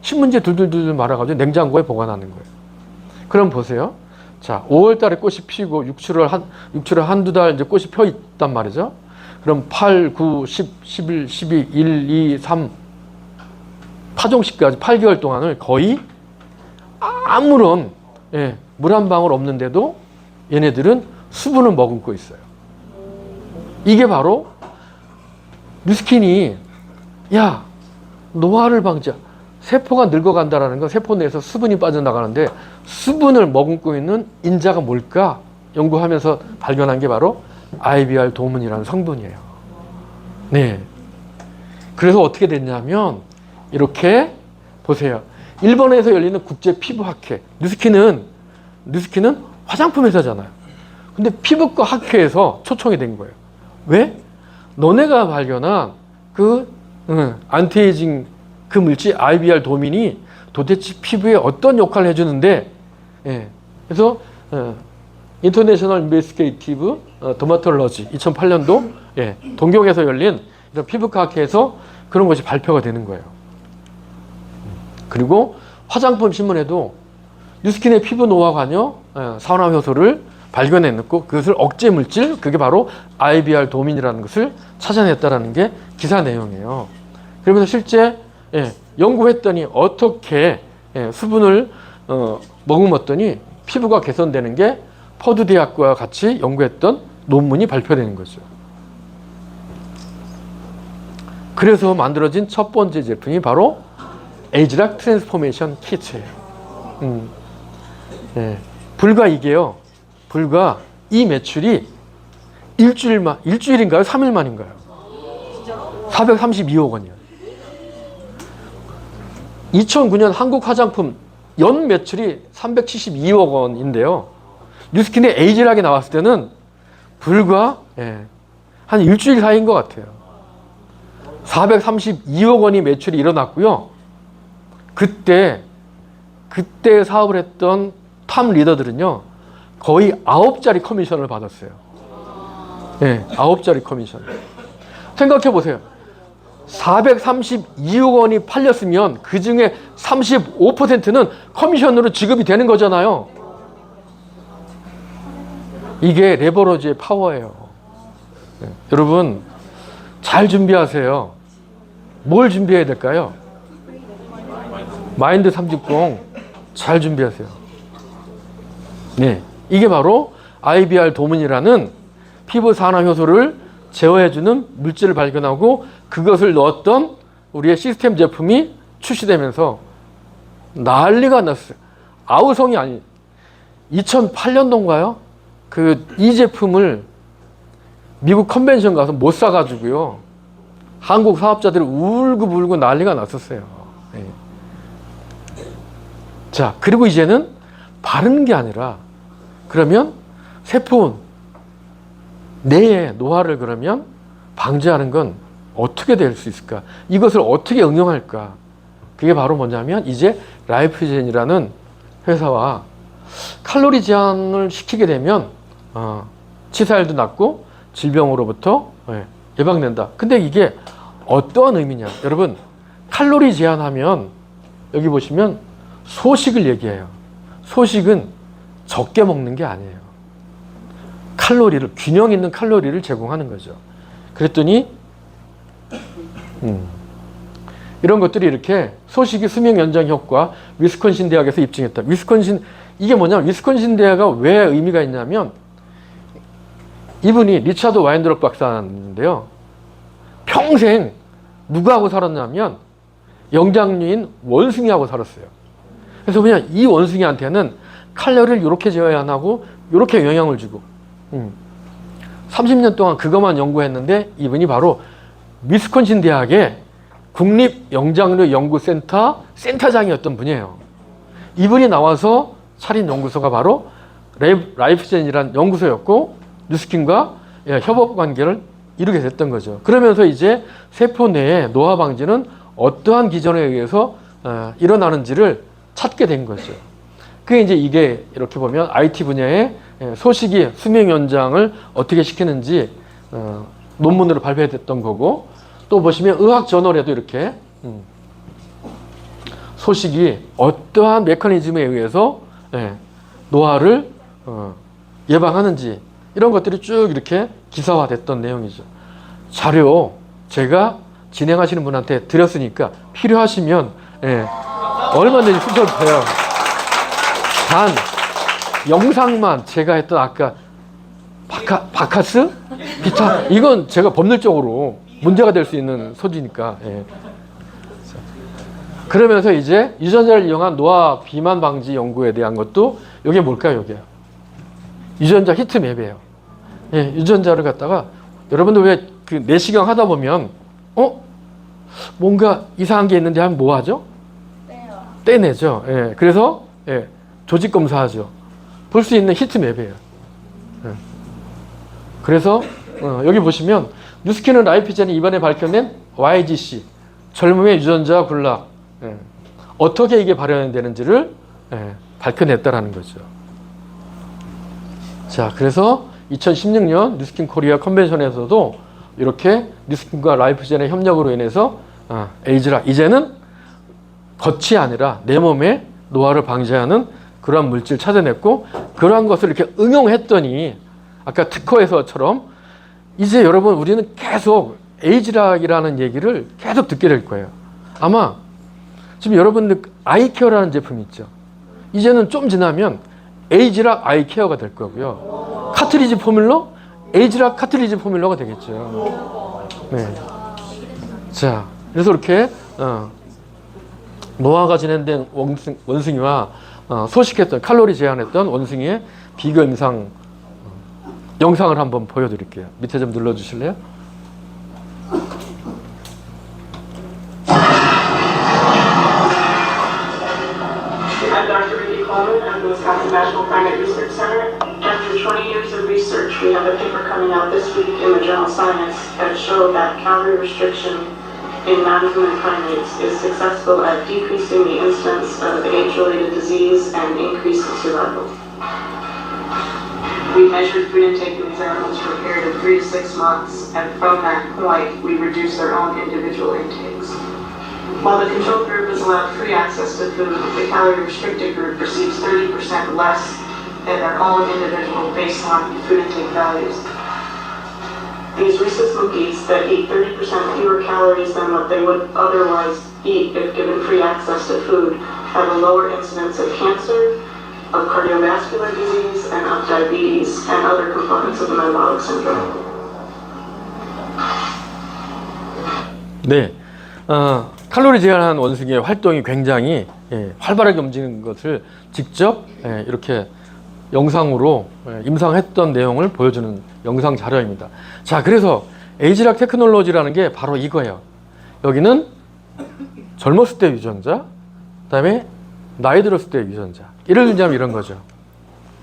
신문지에 둘둘둘 말아가지고 냉장고에 보관하는 거예요. 그럼 보세요. 자, 5월 달에 꽃이 피고 6, 7월 한두 달 이제 꽃이 펴 있단 말이죠. 그럼 8, 9, 10, 11, 12, 1, 2, 3 파종식까지 8개월 동안을 거의 아무런 물 한 방울 없는데도 얘네들은 수분을 머금고 있어요. 이게 바로 뮤스킨이 야, 노화를 방지하 세포가 늙어간다는 건 세포 내에서 수분이 빠져나가는데 수분을 머금고 있는 인자가 뭘까 연구하면서 발견한 게 바로 IBR 도문이라는 성분이에요. 네. 그래서 어떻게 됐냐면 이렇게 보세요. 일본에서 열리는 국제 피부학회 뉴스킨은 화장품 회사잖아요. 근데 피부과 학회에서 초청이 된 거예요. 왜? 너네가 발견한 그 안티에이징 그 물질 IBR 도민이 도대체 피부에 어떤 역할을 해주는데 그래서 인터내셔널 인베스티게이티브 더마톨러지 2008년도 동경에서 열린 이런 피부과 학회에서 그런 것이 발표가 되는 거예요. 그리고 화장품 신문에도 뉴스킨의 피부 노화 관여 산화 효소를 발견해냈고 그것을 억제 물질 그게 바로 IBR 도민이라는 것을 찾아냈다라는 게 기사 내용이에요. 그러면서 실제 연구했더니 어떻게 수분을 머금었더니 피부가 개선되는 게 퍼두 대학과 같이 연구했던 논문이 발표되는 거죠. 그래서 만들어진 첫 번째 제품이 바로 에이지락 트랜스포메이션 키트예요. 불과 이게요. 불과 이 매출이 일주일인가요? 3일 만인가요? 432억 원이요. 2009년 한국 화장품 연 매출이 372억 원인데요. 뉴스킨의 에이지락이 나왔을 때는 불과 한 일주일 사이인 것 같아요. 432억 원이 매출이 일어났고요. 그때 사업을 했던 탑 리더들은요. 거의 9자리 커미션을 받았어요. 9자리 커미션. 생각해 보세요. 432억 원이 팔렸으면 그 중에 35%는 커미션으로 지급이 되는 거잖아요. 이게 레버러지의 파워예요. 네. 여러분 잘 준비하세요. 뭘 준비해야 될까요? 마인드 360 잘 준비하세요. 네, 이게 바로 IBR 도문이라는 피부 산화 효소를 제어해주는 물질을 발견하고 그것을 넣었던 우리의 시스템 제품이 출시되면서 난리가 났어요. 아우성이 아니 2008년도인가요? 이 제품을 미국 컨벤션 가서 못 사가지고요. 한국 사업자들이 울고불고 난리가 났었어요. 네. 자, 그리고 이제는 바르는 게 아니라 그러면 세포 내에 노화를 그러면 방지하는 건 어떻게 될 수 있을까? 이것을 어떻게 응용할까? 그게 바로 뭐냐면 이제 라이프젠이라는 회사와 칼로리 제한을 시키게 되면 치사율도 낮고 질병으로부터 예방된다. 근데 이게 어떠한 의미냐? 여러분 칼로리 제한하면 여기 보시면 소식을 얘기해요. 소식은 적게 먹는 게 아니에요. 칼로리를 균형 있는 칼로리를 제공하는 거죠. 그랬더니 이런 것들이 이렇게 소식이 수명 연장 효과 위스콘신 대학에서 입증했다. 위스콘신 이게 뭐냐면 위스콘신 대학가 왜 의미가 있냐면 이분이 리차드 와인드럭 박사인데요. 평생 누구하고 살았냐면 영장류인 원숭이하고 살았어요. 그래서 그냥 이 원숭이한테는 칼로리를 이렇게 제어해야 하고 이렇게 영향을 주고 30년 동안 그것만 연구했는데 이분이 바로 위스콘신 대학의 국립영장류 연구센터 센터장이었던 분이에요. 이분이 나와서 차린 연구소가 바로 라이프젠이라는 연구소였고 뉴스킨과 협업 관계를 이루게 됐던 거죠. 그러면서 이제 세포 내의 노화 방지는 어떠한 기전에 의해서 일어나는지를 찾게 된 거죠. 그게 이제 이게 이렇게 보면 IT 분야의 소식이 수명 연장을 어떻게 시키는지 논문으로 발표됐던 거고 또 보시면 의학 저널에도 이렇게 소식이 어떠한 메커니즘에 의해서 노화를 예방하는지 이런 것들이 쭉 이렇게 기사화됐던 내용이죠. 자료 제가 진행하시는 분한테 드렸으니까 필요하시면 얼마든지 쓰셔도 돼요. 단 영상만 제가 했던 아까 바카스? 비타 이건 제가 법률적으로 문제가 될 수 있는 소지니까 그러면서 이제 유전자를 이용한 노화 비만 방지 연구에 대한 것도 이게 뭘까요? 이게 유전자 히트맵이에요. 유전자를 갖다가 여러분들 왜 그 내시경 하다 보면 뭔가 이상한 게 있는데 하면 뭐 하죠? 떼내죠. 그래서 조직 검사하죠. 볼 수 있는 히트맵이에요. 그래서 여기 보시면 뉴스킨은 라이프젠이 이번에 밝혀낸 YGC 젊음의 유전자 군락 어떻게 이게 발현되는지를 밝혀냈다라는 거죠. 자, 그래서 2016년 뉴스킨 코리아 컨벤션에서도 이렇게 뉴스킨과 라이프젠의 협력으로 인해서 에이즈라 이제는 겉이 아니라 내 몸의 노화를 방지하는 그러한 물질 찾아냈고 그러한 것을 이렇게 응용했더니 아까 특허에서처럼 이제 여러분 우리는 계속 에이즈락이라는 얘기를 계속 듣게 될 거예요. 아마 지금 여러분들 아이케어라는 제품이 있죠. 이제는 좀 지나면 에이즈락 아이케어가 될 거고요. 카트리지 포뮬러 에이즈락 카트리지 포뮬러가 되겠죠. 네. 자, 그래서 이렇게 노화가 진행된 원숭이와 소식했던 칼로리 제한했던 원숭이의 비교 임상 영상을 한번 보여드릴게요. 밑에 좀 눌러주실래요? I'm Dr. Ricky Coleman. I'm the Wisconsin National Primate Research Center. After 20 years of research, we have a paper coming out this week in the journal Science that showed that calorie restriction in non-human primates is successful at decreasing the incidence of age-related disease and increasing survival. We measured food intake in these animals for a period of 3 to 6 months, and from that point, we reduced their own individual intakes. While the control group is allowed free access to food, the calorie-restricted group receives 30% less in their own individual baseline food intake values. These rhesus monkeys that eat 30% fewer calories than what they would otherwise eat if given free access to food have a lower incidence of cancer, of cardiovascular disease, and of diabetes and other components of the metabolic syndrome. 네, 칼로리 제한한 원숭이의 활동이 굉장히 활발하게 움직이는 것을 직접 이렇게 영상으로 임상했던 내용을 보여주는 영상 자료입니다. 자, 그래서 에이지락 테크놀로지라는 게 바로 이거예요. 여기는 젊었을 때 유전자, 그다음에 나이 들었을 때 유전자. 예를 들자면 이런 거죠.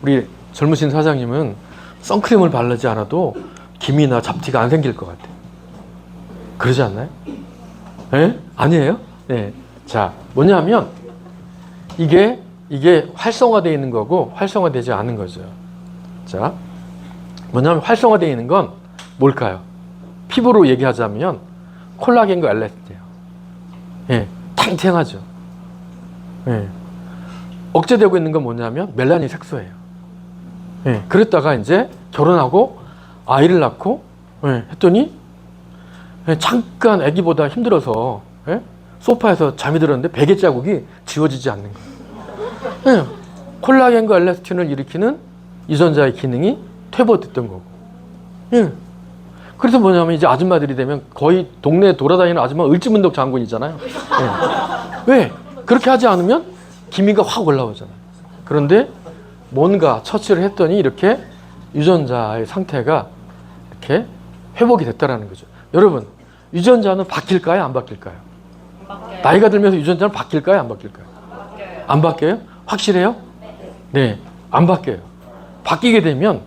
우리 젊으신 사장님은 선크림을 바르지 않아도 기미나 잡티가 안 생길 것 같아요. 그러지 않나요? 네? 아니에요? 네. 자, 뭐냐면 이게 활성화되어 있는 거고 활성화되지 않은 거죠. 자, 뭐냐면 활성화되어 있는 건 뭘까요? 피부로 얘기하자면 콜라겐과 엘라스틴이에요. 예, 탱탱하죠. 예. 억제되고 있는 건 뭐냐면 멜라닌 색소예요. 예, 그랬다가 이제 결혼하고 아이를 낳고 했더니 잠깐 아기보다 힘들어서 소파에서 잠이 들었는데 베개 자국이 지워지지 않는 거예요. 콜라겐과 엘라스틴을 일으키는 유전자의 기능이 퇴보됐던 거고. 그래서 뭐냐면 이제 아줌마들이 되면 거의 동네에 돌아다니는 아줌마 을지문덕 장군이잖아요. 왜? 그렇게 하지 않으면 기미가 확 올라오잖아요. 그런데 뭔가 처치를 했더니 이렇게 유전자의 상태가 이렇게 회복이 됐다라는 거죠. 여러분, 유전자는 바뀔까요? 안 바뀔까요? 나이가 들면서 유전자는 바뀔까요? 안 바뀔까요? 안 바뀌어요? 확실해요? 네, 안 바뀌어요. 바뀌게 되면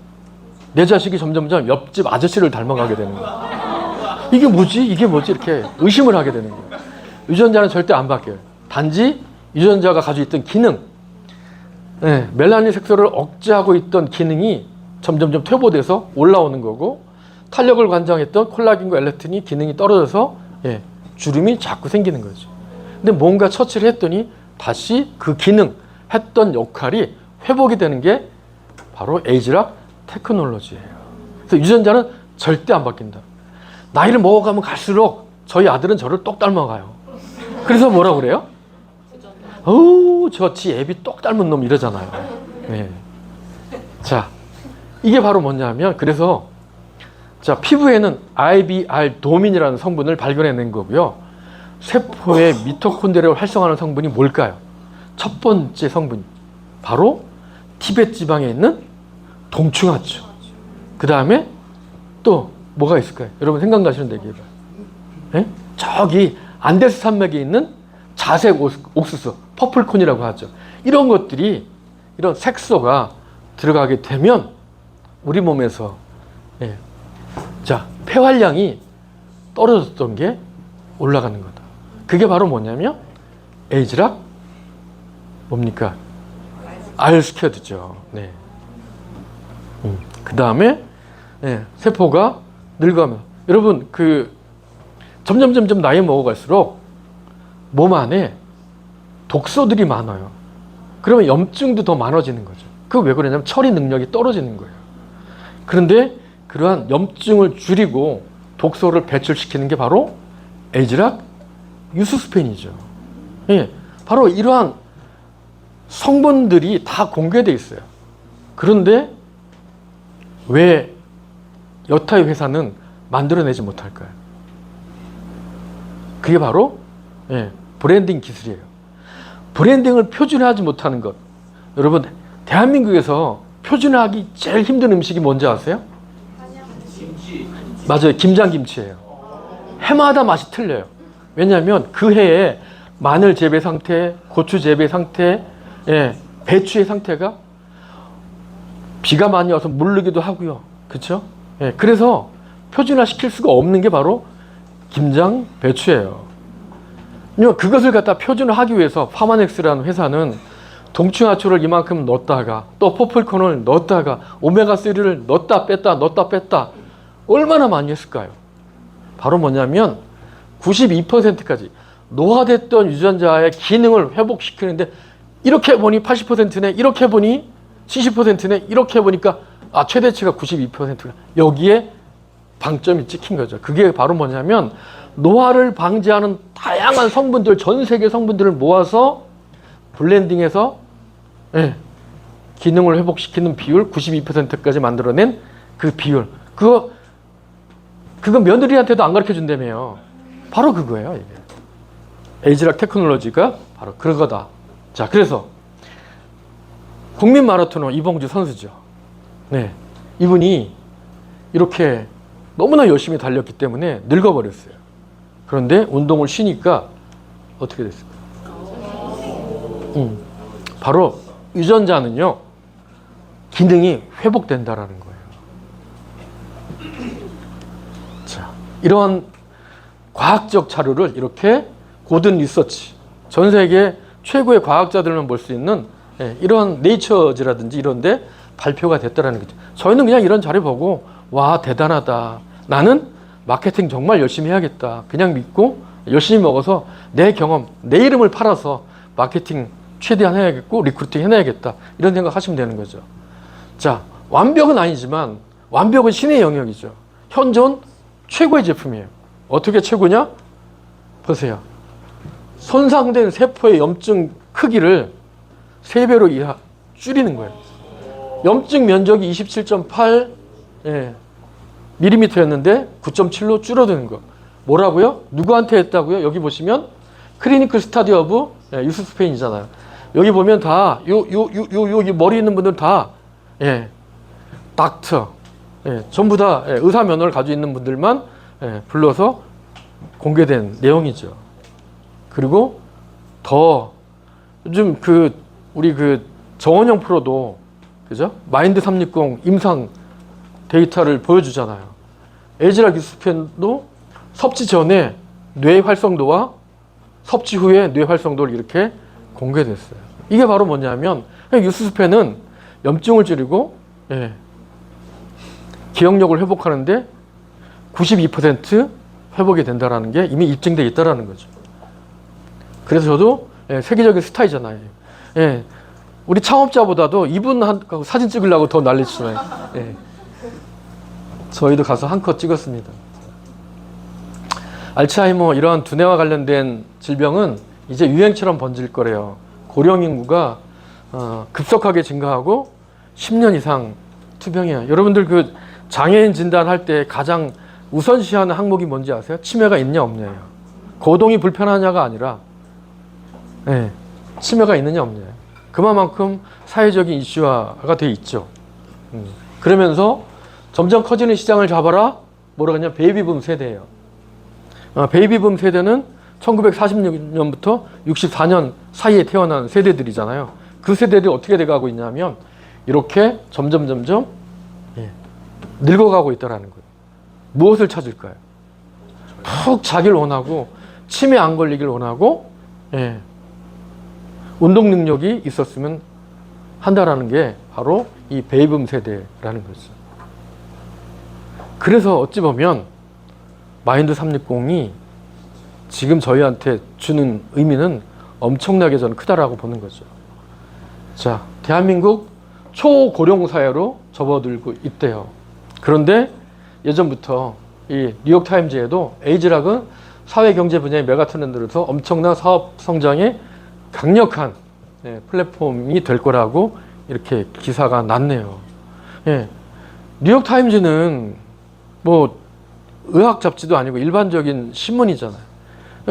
내 자식이 점점점 옆집 아저씨를 닮아가게 되는 거예요. 이게 뭐지? 이게 뭐지? 이렇게 의심을 하게 되는 거예요. 유전자는 절대 안 바뀌어요. 단지 유전자가 가지고 있던 기능, 멜라닌 색소를 억제하고 있던 기능이 점점점 퇴보돼서 올라오는 거고, 탄력을 관장했던 콜라겐과 엘라스틴이 기능이 떨어져서 주름이 자꾸 생기는 거죠. 근데 뭔가 처치를 했더니 다시 그 기능, 했던 역할이 회복이 되는 게 바로 에이지락 테크놀로지예요. 그래서 유전자는 절대 안 바뀐다. 나이를 먹어가면 갈수록 저희 아들은 저를 똑 닮아가요. 그래서 뭐라 그래요? 어우, 저 지 애비 똑 닮은 놈 이러잖아요. 네. 자, 이게 바로 뭐냐면, 그래서 자, 피부에는 IBR 도민이라는 성분을 발견해낸 거고요. 세포의 미토콘드리아를 활성화하는 성분이 뭘까요? 첫 번째 성분, 바로 티베트 지방에 있는 동충하초. 그 다음에 또 뭐가 있을까요? 여러분 생각나시는 데 얘기해봐요. 네? 저기 안데스 산맥에 있는 자색 옥수수, 퍼플콘이라고 하죠. 이런 것들이, 이런 색소가 들어가게 되면 우리 몸에서 자, 폐활량이 떨어졌던 게 올라가는 거다. 그게 바로 뭐냐면 에이지락 뭡니까? 알스퀘어드죠. 네. 그 다음에 세포가 늙어가면, 여러분 점점 나이 먹어갈수록 몸 안에 독소들이 많아요. 그러면 염증도 더 많아지는 거죠. 그거 왜 그러냐면 처리 능력이 떨어지는 거예요. 그런데 그러한 염증을 줄이고 독소를 배출시키는 게 바로 에이지락 유수스펜이죠. 바로 이러한 성분들이 다 공개되어 있어요. 그런데 왜 여타의 회사는 만들어내지 못할까요? 그게 바로 브랜딩 기술이에요. 브랜딩을 표준화하지 못하는 것. 여러분, 대한민국에서 표준화하기 제일 힘든 음식이 뭔지 아세요? 맞아요. 김장김치예요. 해마다 맛이 틀려요. 왜냐하면 그 해에 마늘 재배 상태, 고추 재배 상태, 배추의 상태가 비가 많이 와서 물르기도 하고요. 그렇죠? 그래서 표준화 시킬 수가 없는 게 바로 김장 배추예요. 그것을 갖다 표준화하기 위해서 파마넥스라는 회사는 동충하초를 이만큼 넣었다가 또 포플콘을 넣었다가 오메가3를 넣었다 뺐다 얼마나 많이 했을까요? 바로 뭐냐면 92%까지 노화됐던 유전자의 기능을 회복시키는데, 이렇게 보니 80%네, 이렇게 보니 70%네. 이렇게 해보니까 최대치가 92%가 여기에 방점이 찍힌 거죠. 그게 바로 뭐냐면 노화를 방지하는 다양한 성분들, 전 세계 성분들을 모아서 블렌딩해서 기능을 회복시키는 비율 92%까지 만들어낸 그 비율. 그거 며느리한테도 안 가르쳐 준다며요. 바로 그거예요. 이게. 에이지락 테크놀로지가 바로 그거다. 자, 그래서 국민 마라토너 이봉주 선수죠. 네, 이분이 이렇게 너무나 열심히 달렸기 때문에 늙어버렸어요. 그런데 운동을 쉬니까 어떻게 됐을까요? 바로 유전자는요, 기능이 회복된다라는 거예요. 자, 이러한 과학적 자료를 이렇게 고든 리서치, 전 세계 최고의 과학자들만 볼 수 있는 이런 네이처즈라든지 이런데 발표가 됐다라는 거죠. 저희는 그냥 이런 자료 보고 와, 대단하다. 나는 마케팅 정말 열심히 해야겠다. 그냥 믿고 열심히 먹어서 내 경험, 내 이름을 팔아서 마케팅 최대한 해야겠고 리크루팅 해놔야겠다. 이런 생각 하시면 되는 거죠. 자, 완벽은 아니지만 완벽은 신의 영역이죠. 현존 최고의 제품이에요. 어떻게 최고냐? 보세요. 손상된 세포의 염증 크기를 3배로 이하 줄이는 거예요. 염증 면적이 27.8 밀리미터였는데 9.7로 줄어드는 거. 뭐라고요? 누구한테 했다고요? 여기 보시면 클리니컬 스타디 오브 유스 스페인이잖아요. 여기 보면 다 여기 머리 있는 분들 다 닥터 전부 다 의사 면허를 가지고 있는 분들만 불러서 공개된 내용이죠. 그리고 더 요즘 우리 정원영 프로도 그죠? 마인드 360 임상 데이터를 보여주잖아요. 에이지락 유스펜도 섭취 전에 뇌 활성도와 섭취 후에 뇌 활성도를 이렇게 공개됐어요. 이게 바로 뭐냐면 유스펜은 염증을 줄이고 기억력을 회복하는데 92% 회복이 된다는 게 이미 입증되어 있다는 거죠. 그래서 저도 세계적인 스타이잖아요. 우리 창업자보다도 이분하고 사진 찍으려고 더 난리치잖아요. 저희도 가서 한 컷 찍었습니다. 알츠하이머 이러한 두뇌와 관련된 질병은 이제 유행처럼 번질 거래요. 고령 인구가 급속하게 증가하고 10년 이상 투병해요. 여러분들 장애인 진단할 때 가장 우선시하는 항목이 뭔지 아세요? 치매가 있냐 없냐예요. 거동이 불편하냐가 아니라 치매가 있느냐 없냐예요. 그만큼 사회적인 이슈화가 돼 있죠. 그러면서 점점 커지는 시장을 잡아라. 뭐라고 하냐? 베이비붐 세대예요. 베이비붐 세대는 1946년부터 64년 사이에 태어난 세대들이잖아요. 그 세대들이 어떻게 돼가고 있냐면 이렇게 점점 늙어가고 있다는 거예요. 무엇을 찾을까요? 푹 자기를 원하고 치매 안 걸리길 원하고 운동 능력이 있었으면 한다라는 게 바로 이 베이비붐 세대라는 거죠. 그래서 어찌 보면 마인드 360이 지금 저희한테 주는 의미는 엄청나게 저는 크다라고 보는 거죠. 자, 대한민국 초고령 사회로 접어들고 있대요. 그런데 예전부터 이 뉴욕타임즈에도 에이지락은 사회경제 분야의 메가트렌드로서 엄청난 사업 성장에 강력한 플랫폼이 될 거라고 이렇게 기사가 났네요. 뉴욕타임즈는 뭐 의학 잡지도 아니고 일반적인 신문이잖아요.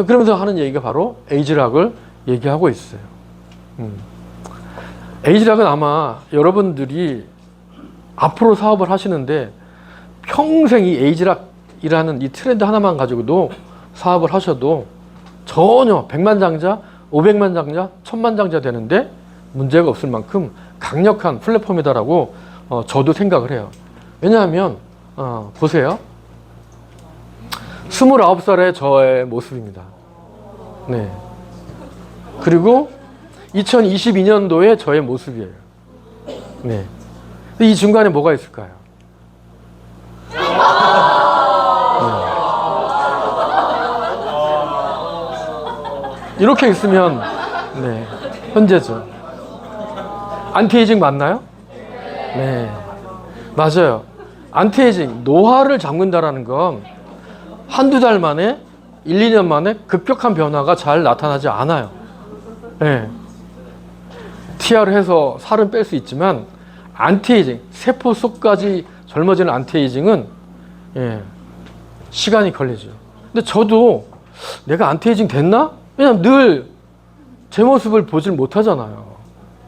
그러면서 하는 얘기가 바로 에이지락을 얘기하고 있어요. 에이지락은 아마 여러분들이 앞으로 사업을 하시는데 평생 이 에이지락이라는 이 트렌드 하나만 가지고도 사업을 하셔도 전혀 100만 장자, 500만 장자, 1000만 장자 되는데 문제가 없을 만큼 강력한 플랫폼이다라고 저도 생각을 해요. 왜냐하면 보세요. 29살의 저의 모습입니다. 네. 그리고 2022년도에 저의 모습이에요. 네. 이 중간에 뭐가 있을까요? 이렇게 있으면 현재죠. 안티에이징 맞나요? 네, 맞아요. 안티에이징, 노화를 잡는다라는 건 한두 달 만에, 1, 2년 만에 급격한 변화가 잘 나타나지 않아요. 네. TR을 해서 살은 뺄 수 있지만 안티에이징, 세포 속까지 젊어지는 안티에이징은 시간이 걸리죠. 근데 저도 내가 안티에이징 됐나? 왜냐면 늘 제 모습을 보질 못하잖아요.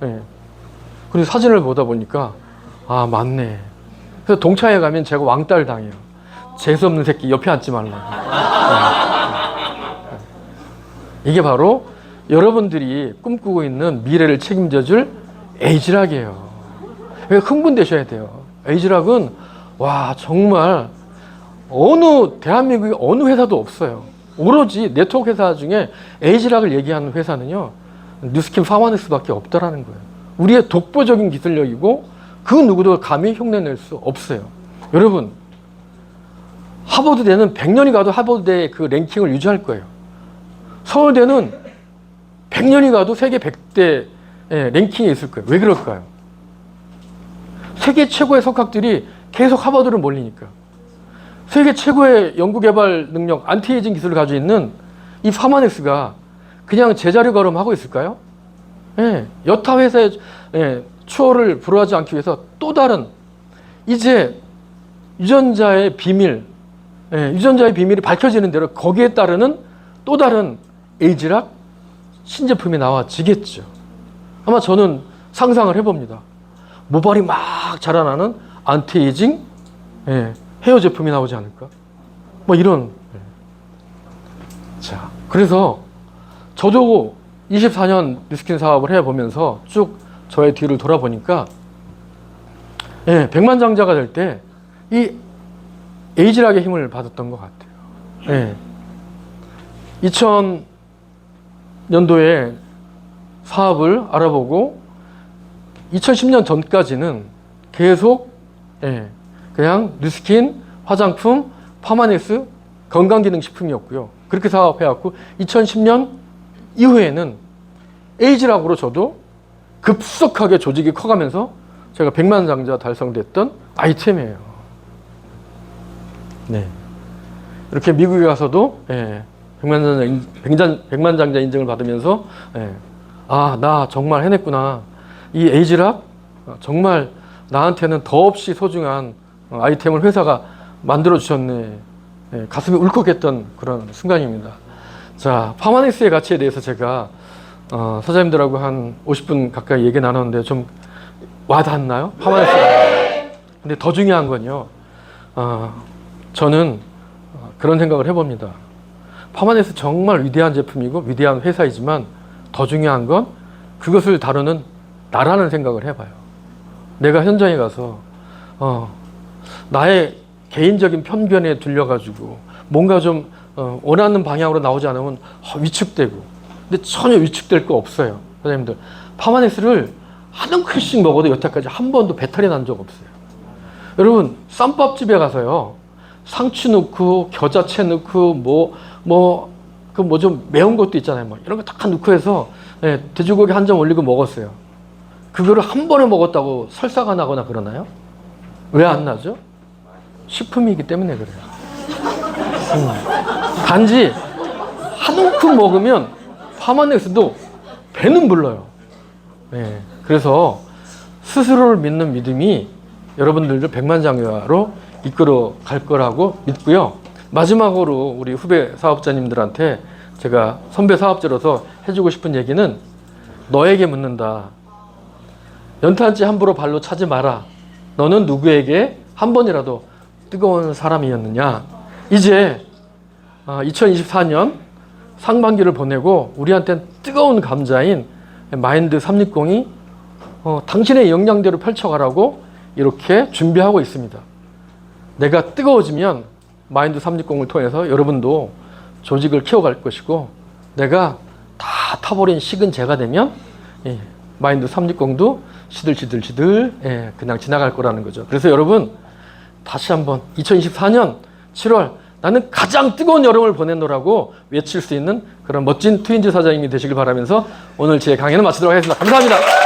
그리고 사진을 보다 보니까 아, 맞네. 그래서 동창회 가면 제가 왕따를 당해요. 재수없는 새끼 옆에 앉지 말라고. 이게 바로 여러분들이 꿈꾸고 있는 미래를 책임져줄 에이지락이에요. 흥분되셔야 돼요. 에이지락은 와, 정말 대한민국의 어느 회사도 없어요. 오로지 네트워크 회사 중에 에이지락을 얘기하는 회사는요, 뉴스킨 파마닉스밖에 없다라는 거예요. 우리의 독보적인 기술력이고 그 누구도 감히 흉내낼 수 없어요. 여러분, 하버드대는 100년이 가도 하버드대의 그 랭킹을 유지할 거예요. 서울대는 100년이 가도 세계 100대 랭킹에 있을 거예요. 왜 그럴까요? 세계 최고의 석학들이 계속 하버드를 몰리니까. 세계 최고의 연구개발 능력, 안티에이징 기술을 가지고 있는 이 파마닉스가 그냥 제자리 걸음하고 있을까요? 여타 회사의 추월을 불허하지 않기 위해서 또 다른, 이제 유전자의 비밀, 유전자의 비밀이 밝혀지는 대로 거기에 따르는 또 다른 에이지락 신제품이 나와지겠죠. 아마 저는 상상을 해봅니다. 모발이 막 자라나는 안티에이징 헤어 제품이 나오지 않을까? 뭐 이런. 자, 그래서 저도 24년 뉴스킨 사업을 해보면서 쭉 저의 뒤를 돌아보니까 100만장자가 될 때 이 에이지락의 힘을 받았던 것 같아요. 2000년도에 사업을 알아보고 2010년 전까지는 계속 그냥 뉴스킨, 화장품, 파마닉스, 건강기능식품이었고요. 그렇게 사업해왔고 2010년 이후에는 에이지락으로 저도 급속하게 조직이 커가면서 제가 100만장자 달성됐던 아이템이에요. 네. 이렇게 미국에 가서도 100만장자 인증을 받으면서 아, 나 정말 해냈구나. 이 에이지락 정말 나한테는 더없이 소중한 아이템을 회사가 만들어 주셨네. 가슴이 울컥했던 그런 순간입니다. 자, 파마닉스의 가치에 대해서 제가 사장님들하고 한 50분 가까이 얘기 나눴는데 좀 와닿나요? 파마닉스. 근데 더 중요한 건요, 저는 그런 생각을 해봅니다. 파마닉스 정말 위대한 제품이고 위대한 회사이지만 더 중요한 건 그것을 다루는 나라는 생각을 해봐요. 내가 현장에 가서 나의 개인적인 편견에 들려가지고 뭔가 좀 원하는 방향으로 나오지 않으면 위축되고, 근데 전혀 위축될 거 없어요. 사장님들, 파마닉스를 한 움큼씩 먹어도 여태까지 한 번도 배탈이 난 적 없어요. 여러분, 쌈밥집에 가서요, 상추 넣고 겨자채 넣고 그 좀 매운 것도 있잖아요. 뭐 이런 거 다 넣고 해서 돼지고기 한 점 올리고 먹었어요. 그거를 한 번에 먹었다고 설사가 나거나 그러나요? 왜 안 나죠? 식품이기 때문에 그래요. 단지 한 움큼 먹으면 파마닉스도 배는 불러요. 그래서 스스로를 믿는 믿음이 여러분들을 백만장자로 이끌어 갈 거라고 믿고요. 마지막으로 우리 후배 사업자님들한테 제가 선배 사업자로서 해주고 싶은 얘기는, 너에게 묻는다. 연탄재 함부로 발로 차지 마라. 너는 누구에게 한 번이라도 뜨거운 사람이었느냐. 이제 2024년 상반기를 보내고 우리한테는 뜨거운 감자인 마인드 360이 당신의 역량대로 펼쳐가라고 이렇게 준비하고 있습니다. 내가 뜨거워지면 마인드 360을 통해서 여러분도 조직을 키워갈 것이고, 내가 다 타버린 식은 제가 되면 마인드 360도 시들시들 그냥 지나갈 거라는 거죠. 그래서 여러분, 다시 한번 2024년 7월 나는 가장 뜨거운 여름을 보내노라고 외칠 수 있는 그런 멋진 트윈즈 사장님이 되시길 바라면서 오늘 제 강연을 마치도록 하겠습니다. 감사합니다.